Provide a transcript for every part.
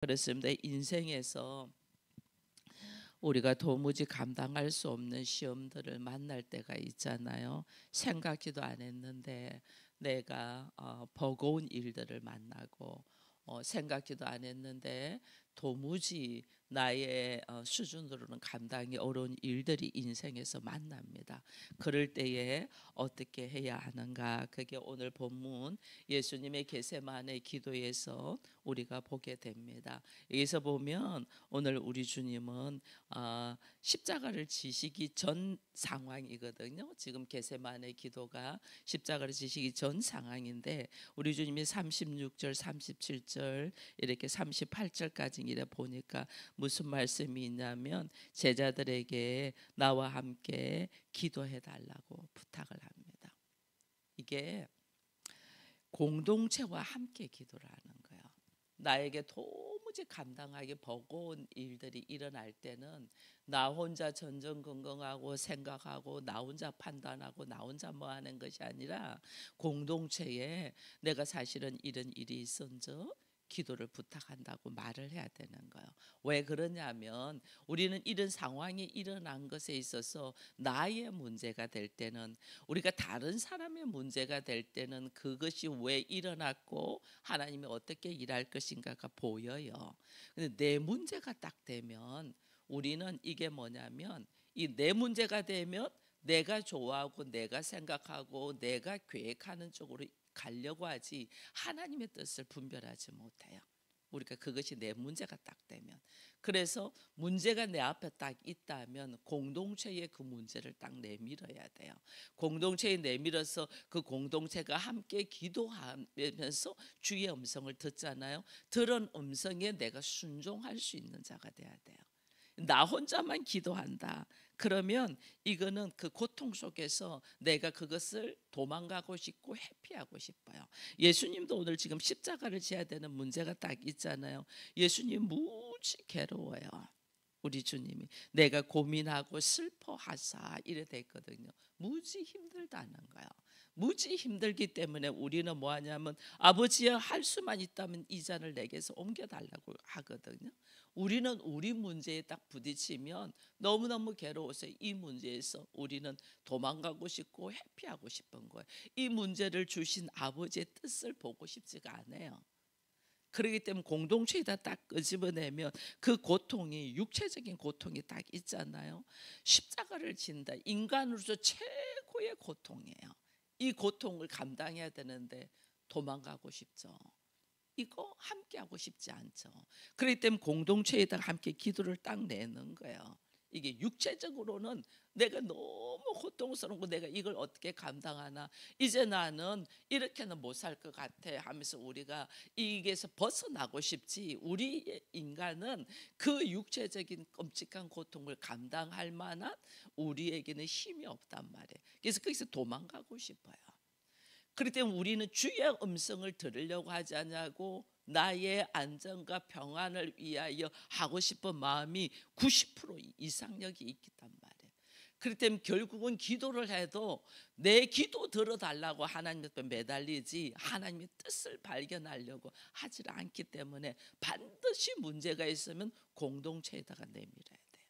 그렇습니다. 인생에서 우리가 도무지 감당할 수 없는 시험들을 만날 때가 있잖아요. 생각지도 안 했는데 내가 버거운 일들을 만나고 생각지도 안 했는데 도무지 나의 수준으로는 감당이 어려운 일들이 인생에서 만납니다. 그럴 때에 어떻게 해야 하는가? 그게 오늘 본문 예수님의 겟세마네 기도에서 우리가 보게 됩니다. 여기서 보면 오늘 우리 주님은 십자가를 지시기 전 상황이거든요. 지금 겟세마네 기도가 십자가를 지시기 전 상황인데 우리 주님이 36절, 37절 이렇게 38절까지 이래 보니까 무슨 말씀이 있냐면 제자들에게 나와 함께 기도해 달라고 부탁을 합니다. 이게 공동체와 함께 기도를 하는 거예요. 나에게 도무지 감당하기 버거운 일들이 일어날 때는 나 혼자 전전긍긍하고 생각하고 나 혼자 판단하고 나 혼자 뭐 하는 것이 아니라 공동체에 내가 사실은 이런 일이 있었죠. 기도를 부탁한다고 말을 해야 되는 거예요. 왜 그러냐면 우리는 이런 상황이 일어난 것에 있어서 나의 문제가 될 때는 우리가 다른 사람의 문제가 될 때는 그것이 왜 일어났고 하나님이 어떻게 일할 것인가가 보여요. 근데 내 문제가 딱 되면 우리는 이게 뭐냐면 이 내 문제가 되면 내가 좋아하고 내가 생각하고 내가 계획하는 쪽으로 가려고 하지 하나님의 뜻을 분별하지 못해요. 우리가 그것이 내 문제가 딱 되면 그래서 문제가 내 앞에 딱 있다면 공동체에 그 문제를 딱 내밀어야 돼요. 공동체에 내밀어서 그 공동체가 함께 기도하면서 주의 음성을 듣잖아요. 들은 음성에 내가 순종할 수 있는 자가 돼야 돼요. 나 혼자만 기도한다. 그러면 이거는 그 고통 속에서 내가 그것을 도망가고 싶고 회피하고 싶어요. 예수님도 오늘 지금 십자가를 지어야 되는 문제가 딱 있잖아요. 예수님 무지 괴로워요. 우리 주님이 내가 고민하고 슬퍼하사 이래 됐거든요. 무지 힘들다는 거예요. 무지 힘들기 때문에 우리는 뭐 하냐면 아버지야 할 수만 있다면 이 잔을 내게서 옮겨달라고 하거든요. 우리는 우리 문제에 딱 부딪히면 너무너무 괴로워서 이 문제에서 우리는 도망가고 싶고 회피하고 싶은 거예요. 이 문제를 주신 아버지의 뜻을 보고 싶지가 않아요. 그렇기 때문에 공동체에다 딱 끄집어내면 그 고통이 육체적인 고통이 딱 있잖아요. 십자가를 진다. 인간으로서 최고의 고통이에요. 이 고통을 감당해야 되는데 도망가고 싶죠. 이거 함께 하고 싶지 않죠. 그렇기 때문에 공동체에다가 함께 기도를 딱 내는 거예요. 이게 육체적으로는 내가 너무 고통스러운 거 내가 이걸 어떻게 감당하나 이제 나는 이렇게는 못 살 것 같아 하면서 우리가 이게서 벗어나고 싶지 우리 인간은 그 육체적인 끔찍한 고통을 감당할 만한 우리에게는 힘이 없단 말이에요. 그래서 거기서 도망가고 싶어요. 그렇기 때문에 우리는 주의 음성을 들으려고 하지 않냐고 나의 안전과 평안을 위하여 하고 싶은 마음이 90% 이상력이 있단 말이에요. 그렇기 때문에 결국은 기도를 해도 내 기도 들어달라고 하나님 앞에 매달리지 하나님의 뜻을 발견하려고 하지 않기 때문에 반드시 문제가 있으면 공동체에다가 내밀어야 돼요.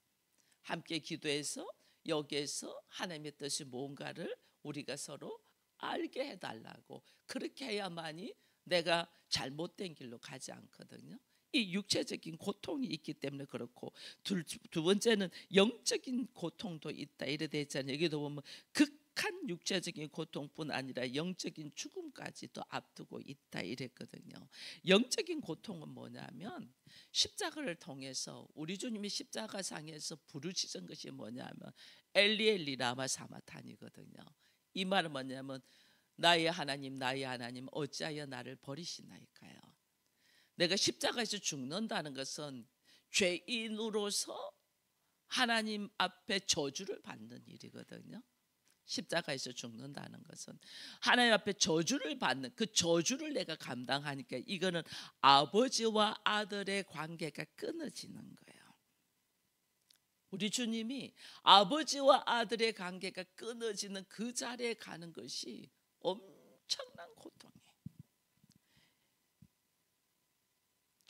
함께 기도해서 여기에서 하나님의 뜻이 뭔가를 우리가 서로 알게 해달라고 그렇게 해야만이 내가 잘못된 길로 가지 않거든요. 이 육체적인 고통이 있기 때문에 그렇고 두 번째는 영적인 고통도 있다 이래 돼 있잖아요. 여기도 보면 극한 육체적인 고통뿐 아니라 영적인 죽음까지도 앞두고 있다 이랬거든요. 영적인 고통은 뭐냐면 십자가를 통해서 우리 주님이 십자가상에서 부르짖은 것이 뭐냐면 엘리 엘리 라마 사마탄이거든요. 이 말은 뭐냐면 나의 하나님 어찌하여 나를 버리시나이까요. 내가 십자가에서 죽는다는 것은 죄인으로서 하나님 앞에 저주를 받는 일이거든요. 십자가에서 죽는다는 것은 하나님 앞에 저주를 받는 그 저주를 내가 감당하니까 이거는 아버지와 아들의 관계가 끊어지는 거예요. 우리 주님이 아버지와 아들의 관계가 끊어지는 그 자리에 가는 것이 엄청난 고통이에요.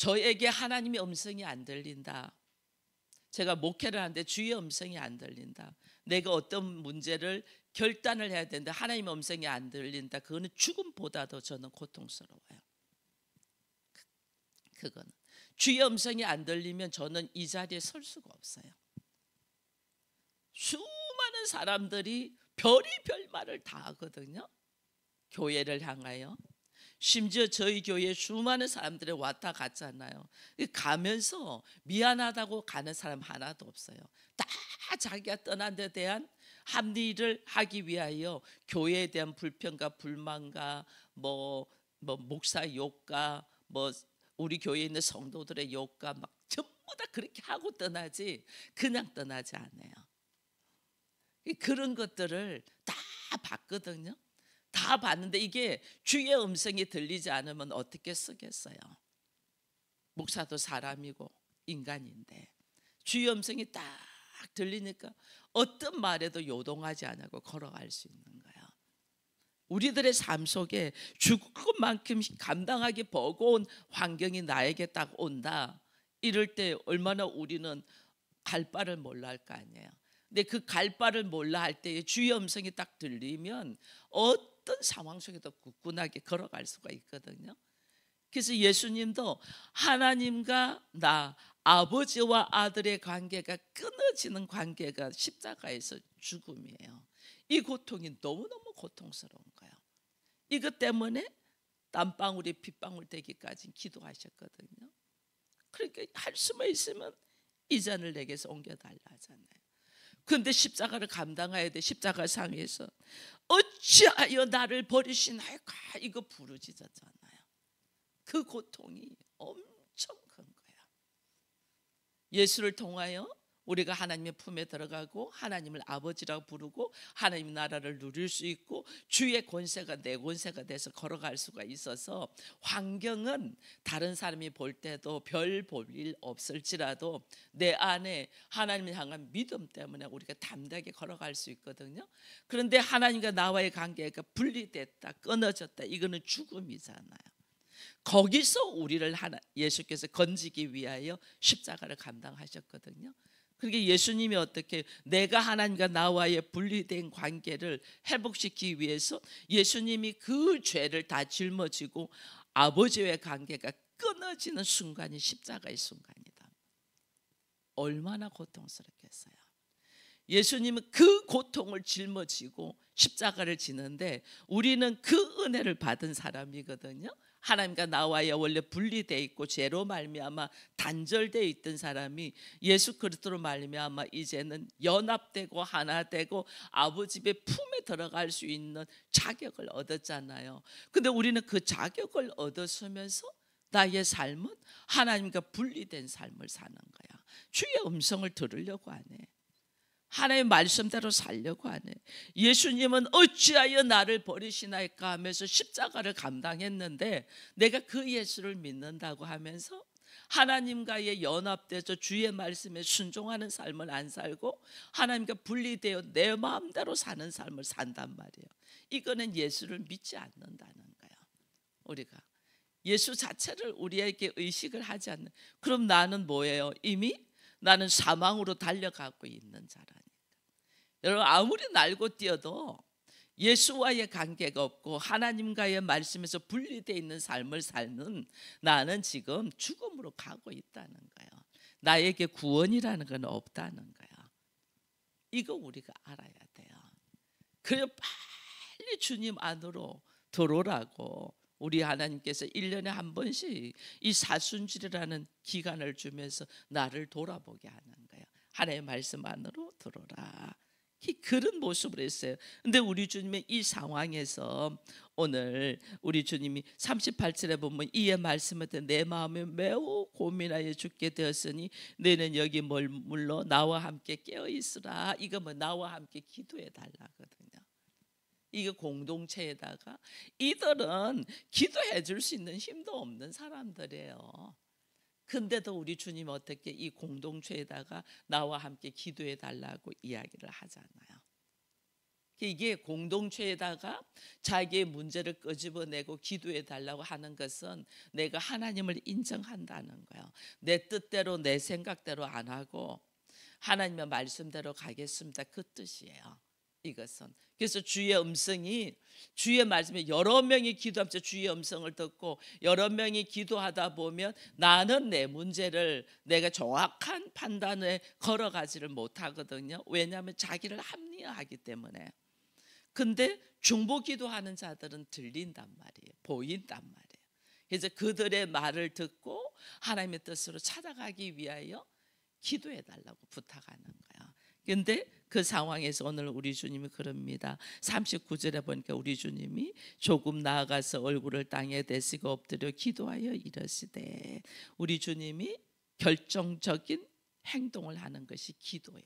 저에게 하나님의 음성이 안 들린다. 제가 목회를 하는데 주의 음성이 안 들린다. 내가 어떤 문제를 결단을 해야 되는데 하나님의 음성이 안 들린다. 그거는 죽음보다도 저는 고통스러워요. 그거는 주의 음성이 안 들리면 저는 이 자리에 설 수가 없어요. 수많은 사람들이 별의별 말을 다 하거든요. 교회를 향하여. 심지어 저희 교회에 수많은 사람들이 왔다 갔잖아요. 가면서 미안하다고 가는 사람 하나도 없어요. 다 자기가 떠난 데 대한 합리를 하기 위하여 교회에 대한 불평과 불만과 뭐 목사 욕과 뭐 우리 교회에 있는 성도들의 욕과 막 전부 다 그렇게 하고 떠나지 그냥 떠나지 않아요. 그런 것들을 다 봤거든요. 다 봤는데 이게 주의 음성이 들리지 않으면 어떻게 쓰겠어요? 목사도 사람이고 인간인데 주의 음성이 딱 들리니까 어떤 말에도 요동하지 않고 걸어갈 수 있는 거예요. 우리들의 삶 속에 죽을 것만큼 감당하기 버거운 환경이 나에게 딱 온다. 이럴 때 얼마나 우리는 갈 바를 몰라 할 거 아니에요. 근데 그 갈 바를 몰라 할 때에 주의 음성이 딱 들리면 어떤 상황 속에도 굳건하게 걸어갈 수가 있거든요. 그래서 예수님도 하나님과 나 아버지와 아들의 관계가 끊어지는 관계가 십자가에서 죽음이에요. 이 고통이 너무너무 고통스러운 거예요. 이것 때문에 땀방울이 핏방울 되기까지 기도하셨거든요. 그러니까 할 수만 있으면 이 잔을 내게서 옮겨달라 하잖아요. 그런데 십자가를 감당해야 돼. 십자가 상에서 어찌하여 나를 버리시나이까 이거 부르짖었잖아요. 그 고통이 엄청 큰 거야. 예수를 통하여 우리가 하나님의 품에 들어가고 하나님을 아버지라고 부르고 하나님 나라를 누릴 수 있고 주의 권세가 내 권세가 돼서 걸어갈 수가 있어서 환경은 다른 사람이 볼 때도 별 볼 일 없을지라도 내 안에 하나님을 향한 믿음 때문에 우리가 담대하게 걸어갈 수 있거든요. 그런데 하나님과 나와의 관계가 분리됐다 끊어졌다 이거는 죽음이잖아요. 거기서 우리를 예수께서 건지기 위하여 십자가를 감당하셨거든요. 그러니까 예수님이 어떻게 내가 하나님과 나와의 분리된 관계를 회복시키기 위해서 예수님이 그 죄를 다 짊어지고 아버지와의 관계가 끊어지는 순간이 십자가의 순간이다. 얼마나 고통스럽겠어요. 예수님은 그 고통을 짊어지고 십자가를 지는데 우리는 그 은혜를 받은 사람이거든요. 하나님과 나와야 원래 분리되어 있고 죄로 말미암아 단절되어 있던 사람이 예수 그리스도로 말미암아 이제는 연합되고 하나 되고 아버지의 품에 들어갈 수 있는 자격을 얻었잖아요. 근데 우리는 그 자격을 얻었으면서 나의 삶은 하나님과 분리된 삶을 사는 거야. 주의 음성을 들으려고 안 해. 하나님의 말씀대로 살려고 하네. 예수님은 어찌하여 나를 버리시나이까 하면서 십자가를 감당했는데 내가 그 예수를 믿는다고 하면서 하나님과의 연합돼서 주의 말씀에 순종하는 삶을 안 살고 하나님과 분리되어 내 마음대로 사는 삶을 산단 말이에요. 이거는 예수를 믿지 않는다는 거예요. 우리가 예수 자체를 우리에게 의식을 하지 않는. 그럼 나는 뭐예요? 이미 나는 사망으로 달려가고 있는 자라니까. 여러분 아무리 날고 뛰어도 예수와의 관계가 없고 하나님과의 말씀에서 분리되어 있는 삶을 사는 나는 지금 죽음으로 가고 있다는 거예요. 나에게 구원이라는 건 없다는 거예요. 이거 우리가 알아야 돼요. 그래 빨리 주님 안으로 들어오라고 우리 하나님께서 1년에 한 번씩 이 사순절이라는 기간을 주면서 나를 돌아보게 하는 거예요. 하나님의 말씀 안으로 들어오라. 그런 모습으로 했어요. 근데 우리 주님의 이 상황에서 오늘 우리 주님이 38절에 보면 이에 말씀하되 내 마음에 매우 고민하여 죽게 되었으니 너는 여기 머물러 나와 함께 깨어 있으라. 이거 뭐 나와 함께 기도해 달라거든요. 이거 공동체에다가 이들은 기도해 줄 수 있는 힘도 없는 사람들이에요. 근데도 우리 주님 어떻게 이 공동체에다가 나와 함께 기도해 달라고 이야기를 하잖아요. 이게 공동체에다가 자기의 문제를 끄집어내고 기도해 달라고 하는 것은 내가 하나님을 인정한다는 거예요. 내 뜻대로 내 생각대로 안 하고 하나님의 말씀대로 가겠습니다. 그 뜻이에요. 이것은. 그래서 주의 음성이, 주의 말씀에 여러 명이 기도하면서 주의 음성을 듣고 여러 명이 기도하다 보면 나는 내 문제를 내가 정확한 판단에 걸어가지를 못하거든요. 왜냐하면 자기를 합리화하기 때문에. 근데 중보 기도하는 자들은 들린단 말이에요. 보인단 말이에요. 그래서 그들의 말을 듣고 하나님의 뜻으로 찾아가기 위하여 기도해 달라고 부탁하는 거야. 근데 그 상황에서 오늘 우리 주님이 그럽니다. 39절에 보니까 우리 주님이 조금 나아가서 얼굴을 땅에 대시고 엎드려 기도하여 이르시되, 우리 주님이 결정적인 행동을 하는 것이 기도예요.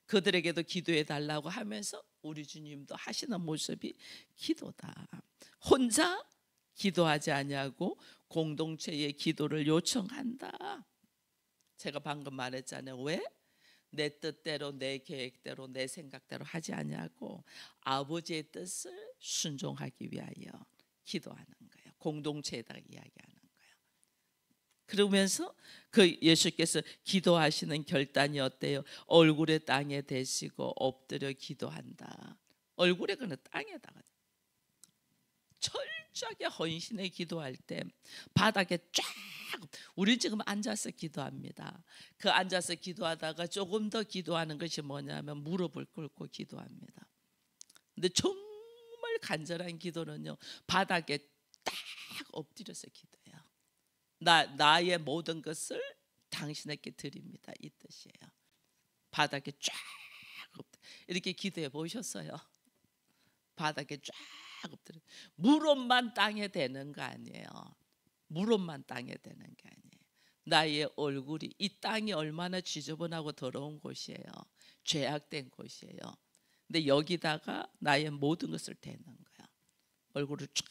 그들에게도 기도해 달라고 하면서 우리 주님도 하시는 모습이 기도다. 혼자 기도하지 아니하고 공동체의 기도를 요청한다. 제가 방금 말했잖아요. 왜? 내 뜻대로 내 계획대로 내 생각대로 하지 아니하고 아버지의 뜻을 순종하기 위하여 기도하는 거예요. 공동체에다가 이야기하는 거예요. 그러면서 그 예수께서 기도하시는 결단이 어때요? 얼굴에 땅에 대시고 엎드려 기도한다. 얼굴에 그는 땅에다가 철저하게 헌신해 기도할 때 바닥에 쫙, 우리 지금 앉아서 기도합니다. 그 앉아서 기도하다가 조금 더 기도하는 것이 뭐냐면 무릎을 꿇고 기도합니다. 근데 정말 간절한 기도는요, 바닥에 딱 엎드려서 기도해요. 나의 모든 것을 당신에게 드립니다. 이 뜻이에요. 바닥에 쫙 이렇게 기도해 보셨어요? 바닥에 쫙 엎드려. 무릎만 땅에 대는 거 아니에요. 무릎만 땅에 대는 게 아니에요. 나의 얼굴이, 이 땅이 얼마나 지저분하고 더러운 곳이에요. 죄악된 곳이에요. 근데 여기다가 나의 모든 것을 대는 거야. 얼굴을 쫙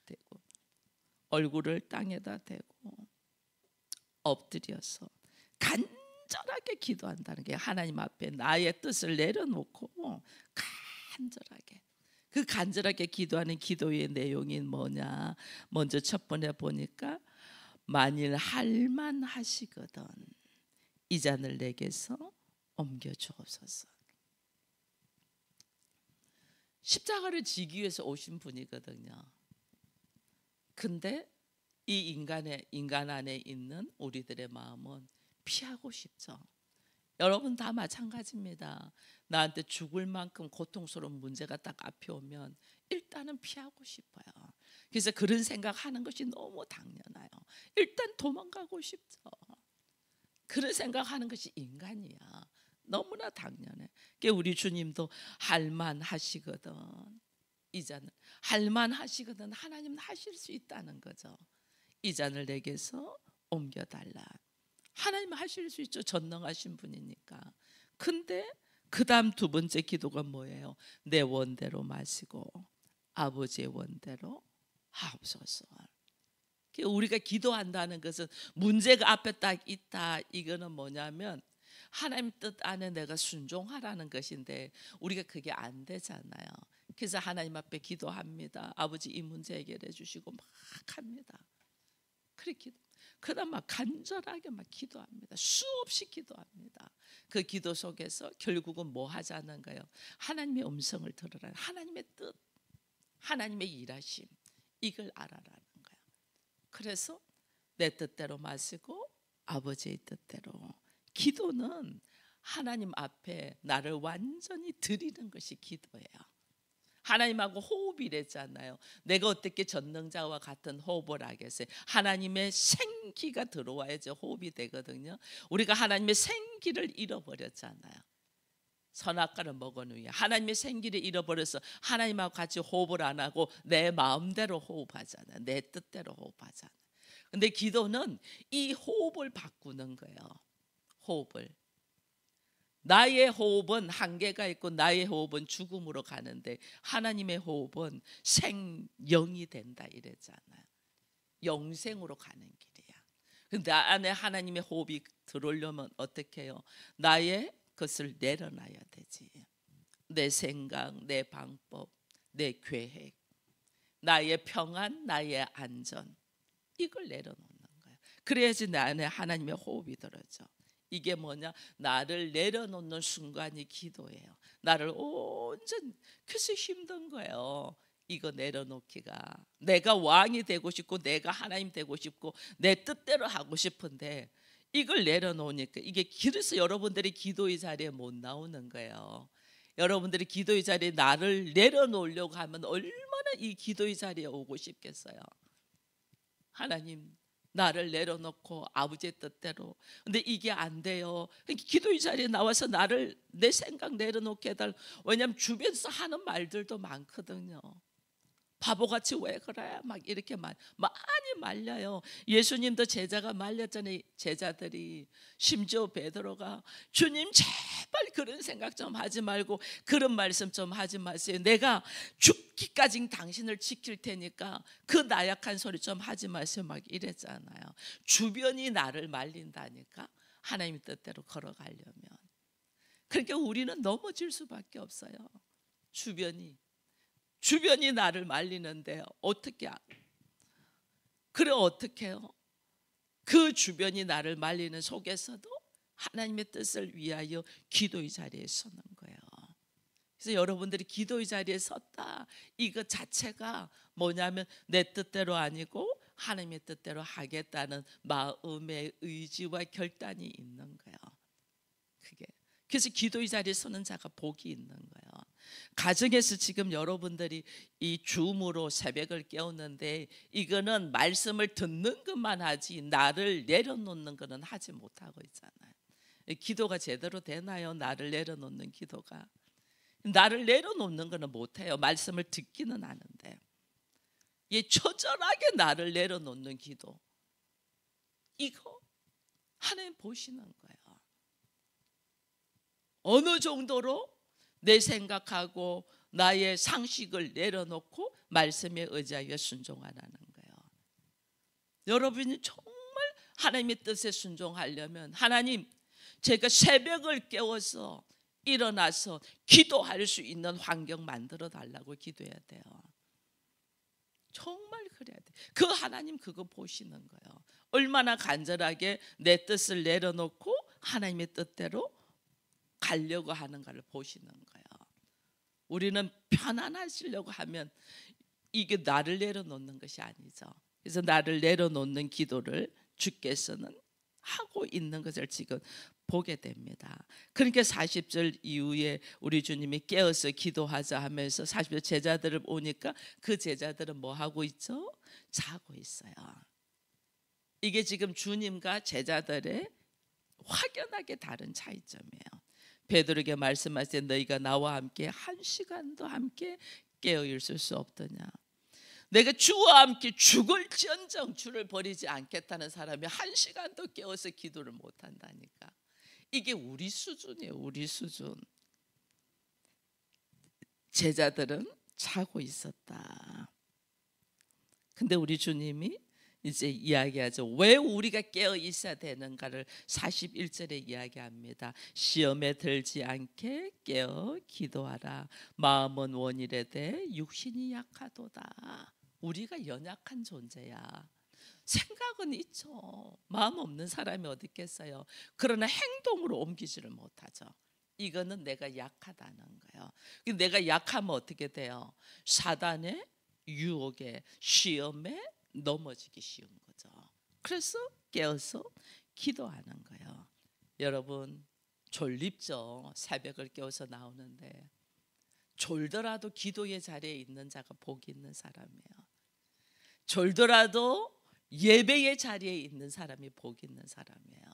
대고 얼굴을 땅에다 대고 엎드려서 간절하게 기도한다는 게, 하나님 앞에 나의 뜻을 내려놓고 간절하게, 그 간절하게 기도하는 기도의 내용이 뭐냐. 먼저 첫 번째 보니까 만일 할만 하시거든 이 잔을 내게서 옮겨 주옵소서. 십자가를 지기 위해서 오신 분이거든요. 근데 이 인간 안에 있는 우리들의 마음은 피하고 싶죠. 여러분 다 마찬가지입니다. 나한테 죽을 만큼 고통스러운 문제가 딱 앞에 오면 일단은 피하고 싶어요. 그래서 그런 생각하는 것이 너무 당연해요. 일단 도망가고 싶죠. 그런 생각하는 것이 인간이야. 너무나 당연해. 그러니까 우리 주님도 할만하시거든, 이 잔을 할만하시거든, 하나님은 하실 수 있다는 거죠. 이 잔을 내게서 옮겨달라. 하나님은 하실 수 있죠. 전능하신 분이니까. 근데 그 다음 두 번째 기도가 뭐예요? 내 원대로 마시고 아버지의 원대로 하옵소서. 우리가 기도한다는 것은 문제가 앞에 딱 있다. 이거는 뭐냐면 하나님 뜻 안에 내가 순종하라는 것인데 우리가 그게 안 되잖아요. 그래서 하나님 앞에 기도합니다. 아버지 이 문제 해결해 주시고 막 합니다. 그렇게 그다음 막 간절하게 막 기도합니다. 수없이 기도합니다. 그 기도 속에서 결국은 뭐 하자는 거예요? 하나님의 음성을 들으라. 하나님의 뜻, 하나님의 일하심, 이걸 알아라는 거예요. 그래서 내 뜻대로 마시고 아버지의 뜻대로. 기도는 하나님 앞에 나를 완전히 드리는 것이 기도예요. 하나님하고 호흡이랬잖아요. 내가 어떻게 전능자와 같은 호흡을 하겠어요? 하나님의 생기가 들어와야지 호흡이 되거든요. 우리가 하나님의 생기를 잃어버렸잖아요. 선악과를 먹은 후에 하나님의 생기를 잃어버려서 하나님하고 같이 호흡을 안 하고 내 마음대로 호흡하잖아요. 내 뜻대로 호흡하잖아요. 근데 기도는 이 호흡을 바꾸는 거예요. 호흡을. 나의 호흡은 한계가 있고 나의 호흡은 죽음으로 가는데 하나님의 호흡은 생영이 된다 이랬잖아요. 영생으로 가는 길이야. 근데 안에 하나님의 호흡이 들어오려면 어떻게 해요? 나의 것을 내려놔야 되지. 내 생각, 내 방법, 내 계획, 나의 평안, 나의 안전, 이걸 내려놓는 거예요. 그래야지 내 안에 하나님의 호흡이 들어죠. 이게 뭐냐? 나를 내려놓는 순간이 기도예요. 나를 온전히, 그래서 힘든 거예요. 이거 내려놓기가. 내가 왕이 되고 싶고 내가 하나님 되고 싶고 내 뜻대로 하고 싶은데 이걸 내려놓으니까 이게, 그래서 여러분들이 기도의 자리에 못 나오는 거예요. 여러분들이 기도의 자리에 나를 내려놓으려고 하면 얼마나 이 기도의 자리에 오고 싶겠어요. 하나님, 나를 내려놓고 아버지의 뜻대로. 근데 이게 안 돼요. 기도의 자리에 나와서 나를, 내 생각 내려놓게 해달라. 왜냐하면 주변에서 하는 말들도 많거든요. 바보같이 왜 그래? 막 이렇게 많이 말려요. 예수님도 제자가 말렸잖아요. 제자들이. 심지어 베드로가 주님 제발 그런 생각 좀 하지 말고 그런 말씀 좀 하지 마세요. 내가 죽기까지 당신을 지킬 테니까 그 나약한 소리 좀 하지 마세요. 막 이랬잖아요. 주변이 나를 말린다니까, 하나님 뜻대로 걸어가려면. 그러니까 우리는 넘어질 수밖에 없어요. 주변이 나를 말리는데 어떻게, 그래 어떻게 해요? 그 주변이 나를 말리는 속에서도 하나님의 뜻을 위하여 기도의 자리에 서는 거예요. 그래서 여러분들이 기도의 자리에 섰다, 이거 자체가 뭐냐면 내 뜻대로 아니고 하나님의 뜻대로 하겠다는 마음의 의지와 결단이 있는 거예요. 그게. 그래서 기도의 자리에 서는 자가 복이 있는 거예요. 가정에서 지금 여러분들이 이 줌으로 새벽을 깨우는데 이거는 말씀을 듣는 것만 하지 나를 내려놓는 것은 하지 못하고 있잖아요. 기도가 제대로 되나요? 나를 내려놓는 기도가. 나를 내려놓는 것은 못해요. 말씀을 듣기는 하는데 처절하게 나를 내려놓는 기도, 이거 하나님 보시는 거예요. 어느 정도로 내 생각하고 나의 상식을 내려놓고 말씀에 의지하여 순종하라는 거예요. 여러분이 정말 하나님의 뜻에 순종하려면, 하나님, 제가 새벽을 깨워서 일어나서 기도할 수 있는 환경 만들어 달라고 기도해야 돼요. 정말 그래야 돼. 그 하나님 그거 보시는 거예요. 얼마나 간절하게 내 뜻을 내려놓고 하나님의 뜻대로 가려고 하는가를 보시는 거예요. 우리는 편안하시려고 하면 이게 나를 내려놓는 것이 아니죠. 그래서 나를 내려놓는 기도를 주께서는 하고 있는 것을 지금 보게 됩니다. 그러니까 40절 이후에 우리 주님이 깨어서 기도하자 하면서 40절 제자들을 오니까 그 제자들은 뭐 하고 있죠? 자고 있어요. 이게 지금 주님과 제자들의 확연하게 다른 차이점이에요. 베드로에게 말씀하시되 너희가 나와 함께 한 시간도 함께 깨어 있을 수 없더냐. 내가 주와 함께 죽을지언정 주를 버리지 않겠다는 사람이 한 시간도 깨어서 기도를 못한다니까. 이게 우리 수준이에요. 우리 수준. 제자들은 자고 있었다. 근데 우리 주님이 이제 이야기하죠. 왜 우리가 깨어 있어야 되는가를 41절에 이야기합니다. 시험에 들지 않게 깨어 기도하라. 마음은 원이래되 육신이 약하도다. 우리가 연약한 존재야. 생각은 있죠. 마음 없는 사람이 어디 있겠어요. 그러나 행동으로 옮기지를 못하죠. 이거는 내가 약하다는 거예요. 내가 약하면 어떻게 돼요? 사단의 유혹에, 시험에 넘어지기 쉬운 거죠. 그래서 깨어서 기도하는 거예요. 여러분 졸립죠. 새벽을 깨워서 나오는데 졸더라도 기도의 자리에 있는 자가 복이 있는 사람이에요. 졸더라도 예배의 자리에 있는 사람이 복이 있는 사람이에요.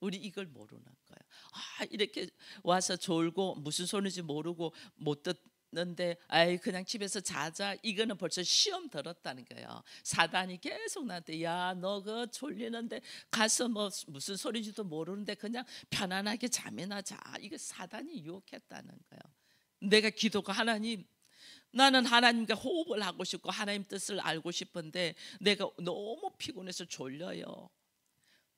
우리 이걸 모르는 거예요. 이렇게 와서 졸고 무슨 소리인지 모르고 못 듣는데 그냥 집에서 자자, 이거는 벌써 시험 들었다는 거예요. 사단이 계속 나한테 야 너 그 졸리는데 가서 뭐 무슨 소리인지도 모르는데 그냥 편안하게 잠이나 자. 이거 사단이 유혹했다는 거예요. 내가 기도가 하나님, 나는 하나님과 호흡을 하고 싶고 하나님 뜻을 알고 싶은데 내가 너무 피곤해서 졸려요.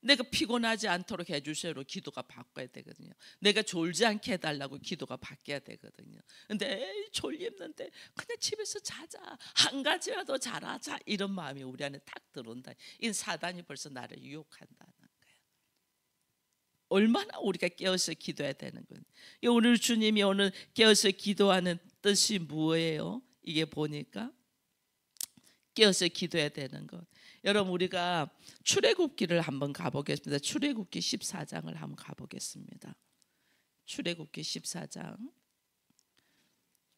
내가 피곤하지 않도록 해주세요로 기도가 바꿔야 되거든요. 내가 졸지 않게 해달라고 기도가 바뀌어야 되거든요. 근데 에이, 졸립는데 그냥 집에서 자자, 한 가지라도 잘하자, 이런 마음이 우리 안에 탁 들어온다. 이건 사단이 벌써 나를 유혹한다는 거예요. 얼마나 우리가 깨어서 기도해야 되는 거예요. 오늘 주님이 오늘 깨어서 기도하는 뜻이 뭐예요? 이게 보니까 깨어서 기도해야 되는 것. 여러분, 우리가 출애굽기를 한번 가보겠습니다. 출애굽기 14장을 한번 가보겠습니다. 출애굽기 14장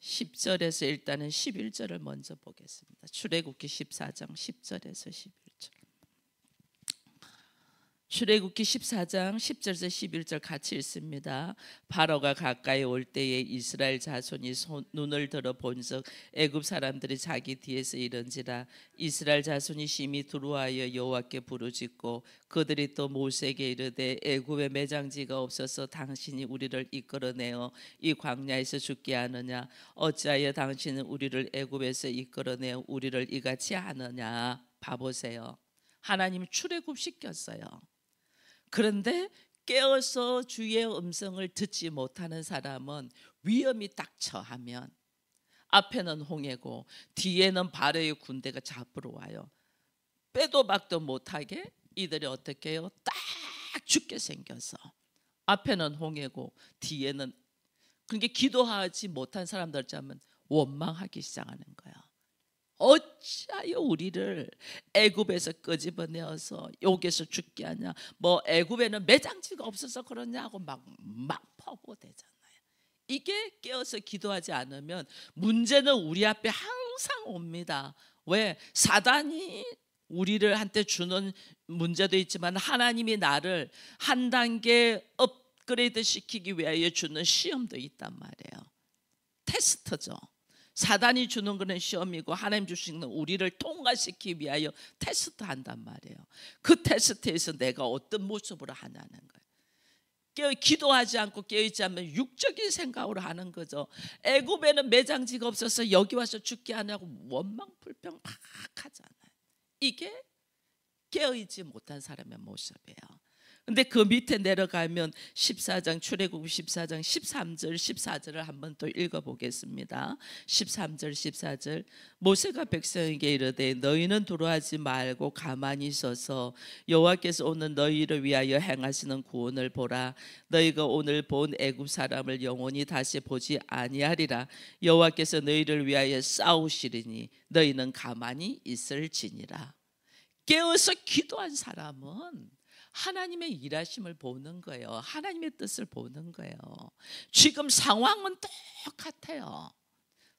10절에서 일단은 11절을 먼저 보겠습니다. 출애굽기 14장 10절에서 11절. 출애굽기 14장 10절에서 11절 같이 읽습니다. 바로가 가까이 올 때에 이스라엘 자손이 눈을 들어 본즉 애굽 사람들이 자기 뒤에서 이른지라. 이스라엘 자손이 심히 두루하여 여호와께 부르짖고 그들이 또 모세에게 이르되 애굽에 매장지가 없어서 당신이 우리를 이끌어내어 이 광야에서 죽게 하느냐? 어찌하여 당신은 우리를 애굽에서 이끌어내어 우리를 이같이 하느냐? 봐보세요. 하나님이 출애굽시켰어요. 그런데 깨어서 주의 음성을 듣지 못하는 사람은 위험이 닥쳐하면 앞에는 홍해고 뒤에는 바로의 군대가 잡으러 와요. 빼도 박도 못하게 이들이 어떻게 해요? 딱 죽게 생겨서 앞에는 홍해고 뒤에는, 그러니까 기도하지 못한 사람들 자면 원망하기 시작하는 거야. 어찌하여 우리를 애굽에서 끄집어내어서 여기서 죽게 하냐? 뭐 애굽에는 매장지가 없어서 그러냐고 막 퍼부어대잖아요. 이게 깨어서 기도하지 않으면 문제는 우리 앞에 항상 옵니다. 왜? 사단이 우리를 한테 주는 문제도 있지만 하나님이 나를 한 단계 업그레이드 시키기 위하여 주는 시험도 있단 말이에요. 테스트죠. 사단이 주는 것은 시험이고 하나님 주시는 건 우리를 통과시키기 위하여 테스트한단 말이에요. 그 테스트에서 내가 어떤 모습으로 하냐는 거예요. 기도하지 않고 깨어있지 않으면 육적인 생각으로 하는 거죠. 애굽에는 매장지가 없어서 여기 와서 죽게 하냐고 원망 불평 막 하잖아요. 이게 깨어있지 못한 사람의 모습이에요. 근데 그 밑에 내려가면 14장 출애굽 14장 13절 14절을 한번 또 읽어보겠습니다. 13절 14절. 모세가 백성에게 이르되 너희는 두려워하지 말고 가만히 있어서 여호와께서 오늘 너희를 위하여 행하시는 구원을 보라. 너희가 오늘 본 애굽 사람을 영원히 다시 보지 아니하리라. 여호와께서 너희를 위하여 싸우시리니 너희는 가만히 있을지니라. 깨어서 기도한 사람은 하나님의 일하심을 보는 거예요. 하나님의 뜻을 보는 거예요. 지금 상황은 똑같아요.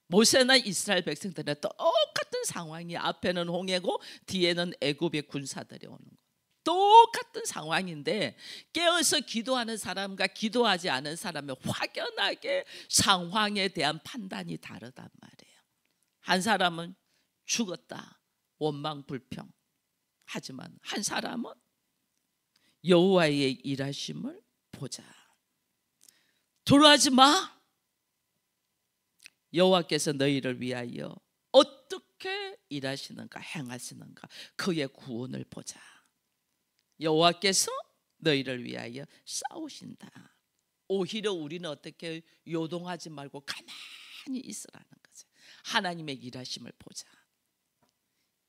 모세나 이스라엘 백성들은 똑같은 상황이, 앞에는 홍해고 뒤에는 애굽의 군사들이 오는 거예요. 똑같은 상황인데 깨어서 기도하는 사람과 기도하지 않은 사람의 확연하게 상황에 대한 판단이 다르단 말이에요. 한 사람은 죽었다, 원망 불평. 하지만 한 사람은 여호와의 일하심을 보자. 두려워하지 마. 여호와께서 너희를 위하여 어떻게 일하시는가 행하시는가 그의 구원을 보자. 여호와께서 너희를 위하여 싸우신다. 오히려 우리는 어떻게 요동하지 말고 가만히 있으라는 거죠. 하나님의 일하심을 보자.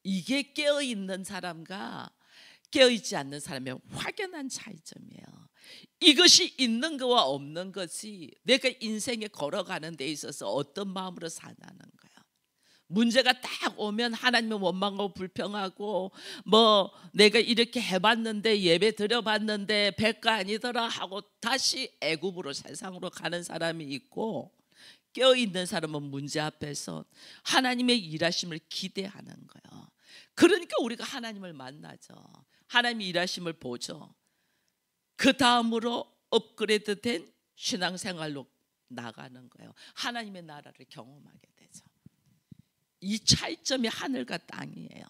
이게 깨어있는 사람과 깨어있지 않는 사람의 확연한 차이점이에요. 이것이 있는 것과 없는 것이 내가 인생에 걸어가는 데 있어서 어떤 마음으로 사냐는 거야. 문제가 딱 오면 하나님의 원망하고 불평하고 뭐 내가 이렇게 해봤는데 예배 드려봤는데 백가 아니더라 하고 다시 애굽으로 세상으로 가는 사람이 있고, 깨어있는 사람은 문제 앞에서 하나님의 일하심을 기대하는 거예요. 그러니까 우리가 하나님을 만나죠. 하나님의 일하심을 보죠. 그 다음으로 업그레이드된 신앙생활로 나가는 거예요. 하나님의 나라를 경험하게 되죠. 이 차이점이 하늘과 땅이에요.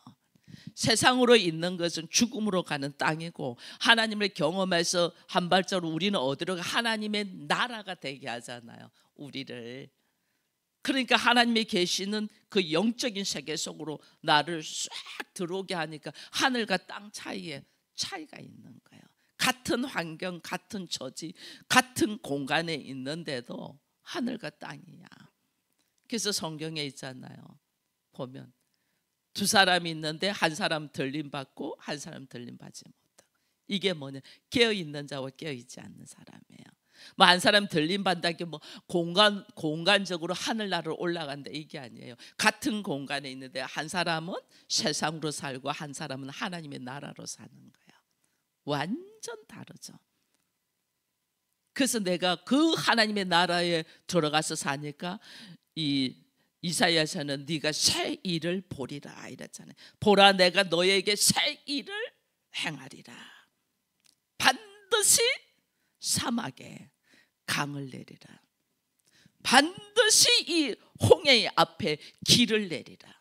세상으로 있는 것은 죽음으로 가는 땅이고, 하나님을 경험해서 한 발자국 우리는 어디로 가? 하나님의 나라가 되게 하잖아요, 우리를. 그러니까 하나님이 계시는 그 영적인 세계 속으로 나를 싹 들어오게 하니까 하늘과 땅 차이에 차이가 있는 거예요. 같은 환경, 같은 처지, 같은 공간에 있는데도 하늘과 땅이야. 그래서 성경에 있잖아요. 보면 두 사람이 있는데 한 사람 들림 받고 한 사람 들림 받지 못하고. 이게 뭐냐? 깨어 있는 자와 깨어 있지 않는 사람이에요. 뭐 한 사람 들림 받는 게 뭐 공간적으로 하늘나라로 올라간다 이게 아니에요. 같은 공간에 있는데 한 사람은 세상으로 살고 한 사람은 하나님의 나라로 사는 거예요. 완전 다르죠. 그래서 내가 그 하나님의 나라에 들어가서 사니까 이 이사야서는 네가 새 일을 보리라 이랬잖아요. 보라 내가 너에게 새 일을 행하리라. 반드시 사막에 강을 내리라. 반드시 이 홍해 앞에 길을 내리라.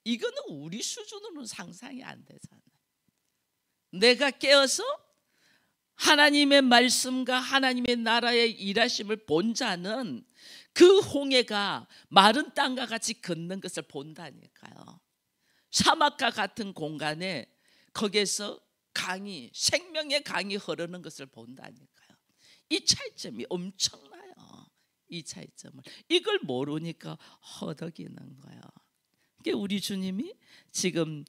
이거는 우리 수준으로는 상상이 안 되잖아요. 내가 깨어서 하나님의 말씀과 하나님의 나라의 일하심을 본 자는 그 홍해가 마른 땅과 같이 걷는 것을 본다니까요. 사막과 같은 공간에 거기에서 강이, 생명의 강이 흐르는 것을 본다니까요. 이 차이점이 엄청나요. 이 차이점을 이걸 모르니까 허덕이는 거예요. 우리 주님이 지금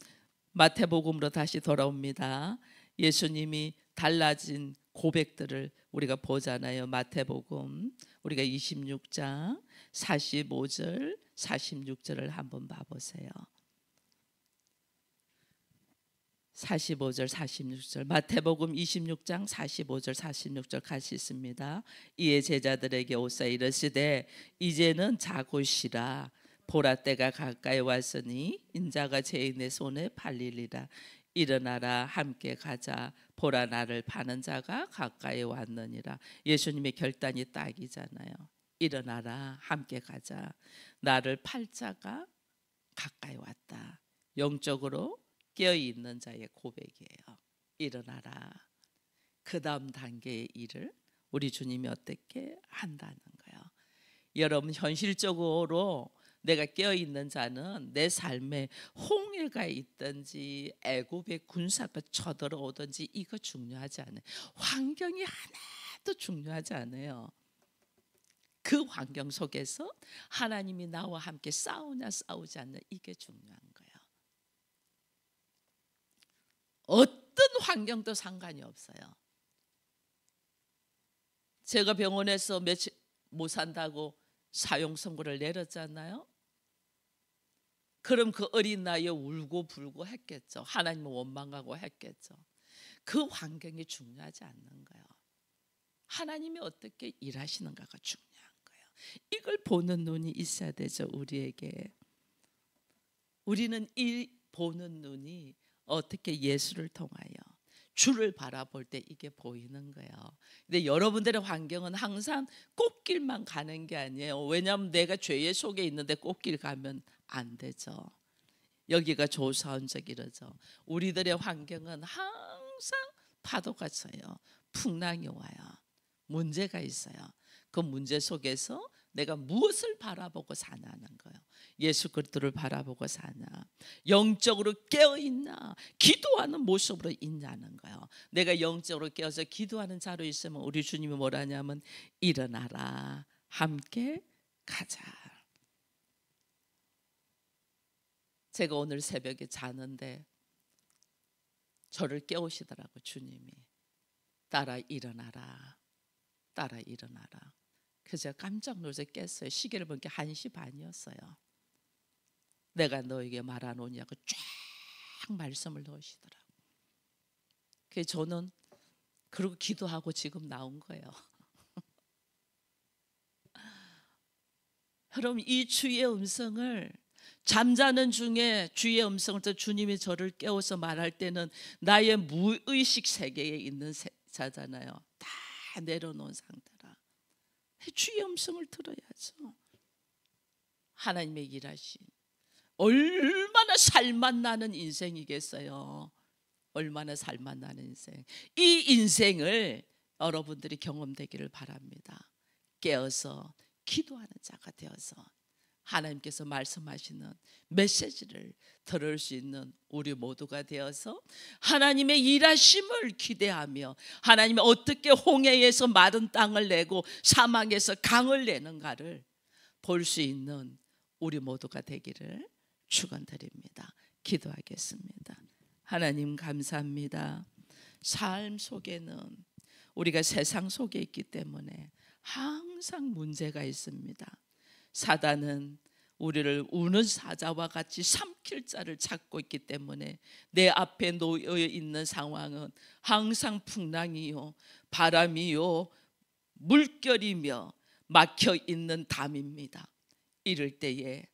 마태복음으로 다시 돌아옵니다. 예수님이 달라진 고백들을 우리가 보잖아요. 마태복음 우리가 26장 45절 46절을 한번 봐보세요. 45절 46절 마태복음 26장 45절 46절 같이 있습니다. 이에 제자들에게 오사 이르시되 이제는 자고 쉬라. 보라 때가 가까이 왔으니 인자가 죄인의 손에 팔리리라. 일어나라 함께 가자. 보라 나를 파는 자가 가까이 왔느니라. 예수님의 결단이 딱이잖아요. 일어나라 함께 가자. 나를 팔 자가 가까이 왔다. 영적으로 깨어있는 자의 고백이에요. 일어나라. 그 다음 단계의 일을 우리 주님이 어떻게 한다는 거예요. 여러분 현실적으로 내가 깨어있는 자는 내 삶에 홍해가 있든지 애굽의 군사가 쳐들어오든지 이거 중요하지 않아요. 환경이 하나도 중요하지 않아요. 그 환경 속에서 하나님이 나와 함께 싸우냐 싸우지 않냐 이게 중요한 거예요. 어떤 환경도 상관이 없어요. 제가 병원에서 며칠 못 산다고 사형 선고를 내렸잖아요. 그럼 그 어린 나이에 울고 불고 했겠죠. 하나님을 원망하고 했겠죠. 그 환경이 중요하지 않는 거예요. 하나님이 어떻게 일하시는가가 중요한 거예요. 이걸 보는 눈이 있어야 되죠. 우리에게. 우리는 이 보는 눈이 어떻게 예수를 통하여 주를 바라볼 때 이게 보이는 거예요. 근데 여러분들의 환경은 항상 꽃길만 가는 게 아니에요. 왜냐하면 내가 죄의 속에 있는데 꽃길 가면 안 되죠. 여기가 조사원적 이러죠. 우리들의 환경은 항상 파도가 쳐요. 풍랑이 와요. 문제가 있어요. 그 문제 속에서 내가 무엇을 바라보고 사냐는 거예요. 예수 그리스도를 바라보고 사냐, 영적으로 깨어있나, 기도하는 모습으로 있냐는 거예요. 내가 영적으로 깨어서 기도하는 자로 있으면 우리 주님이 뭐라냐면 일어나라 함께 가자. 제가 오늘 새벽에 자는데 저를 깨우시더라고. 주님이 따라 일어나라, 따라 일어나라. 그래서 제가 깜짝 놀라서 깼어요. 시계를 보니까 1시 반이었어요. 내가 너에게 말하노냐고 쫙 말씀을 넣으시더라고. 그래서 저는 그러고 기도하고 지금 나온 거예요. 여러분 이 주의 음성을 잠자는 중에 주의 음성을 듣고 주님이 저를 깨워서 말할 때는 나의 무의식 세계에 있는 자잖아요. 다 내려놓은 상태라. 주의 음성을 들어야죠. 하나님의 일하신 얼마나 살맛 나는 인생이겠어요. 얼마나 살맛 나는 인생. 이 인생을 여러분들이 경험되기를 바랍니다. 깨어서 기도하는 자가 되어서 하나님께서 말씀하시는 메시지를 들을 수 있는 우리 모두가 되어서 하나님의 일하심을 기대하며 하나님이 어떻게 홍해에서 마른 땅을 내고 사막에서 강을 내는가를 볼 수 있는 우리 모두가 되기를 축원드립니다. 기도하겠습니다. 하나님 감사합니다. 삶 속에는 우리가 세상 속에 있기 때문에 항상 문제가 있습니다. 사단은 우리를 우는 사자와 같이 삼킬 자를 찾고 있기 때문에 내 앞에 놓여 있는 상황은 항상 풍랑이요, 바람이요, 물결이며 막혀 있는 담입니다. 이럴 때에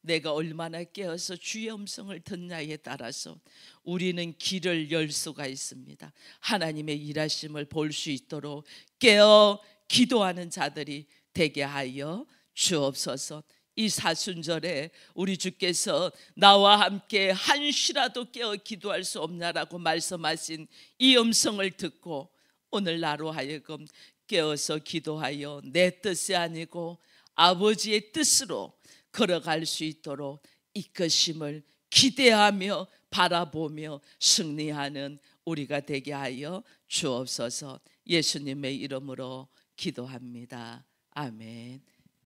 내가 얼마나 깨어서 주의 음성을 듣냐에 따라서 우리는 길을 열 수가 있습니다. 하나님의 일하심을 볼 수 있도록 깨어 기도하는 자들이 되게 하여 주옵소서. 이 사순절에 우리 주께서 나와 함께 한시라도 깨어 기도할 수 없냐라고 말씀하신 이 음성을 듣고 오늘 나로 하여금 깨어서 기도하여 내 뜻이 아니고 아버지의 뜻으로 걸어갈 수 있도록 이끄심을 기대하며 바라보며 승리하는 우리가 되게 하여 주옵소서. 예수님의 이름으로 기도합니다. 아멘.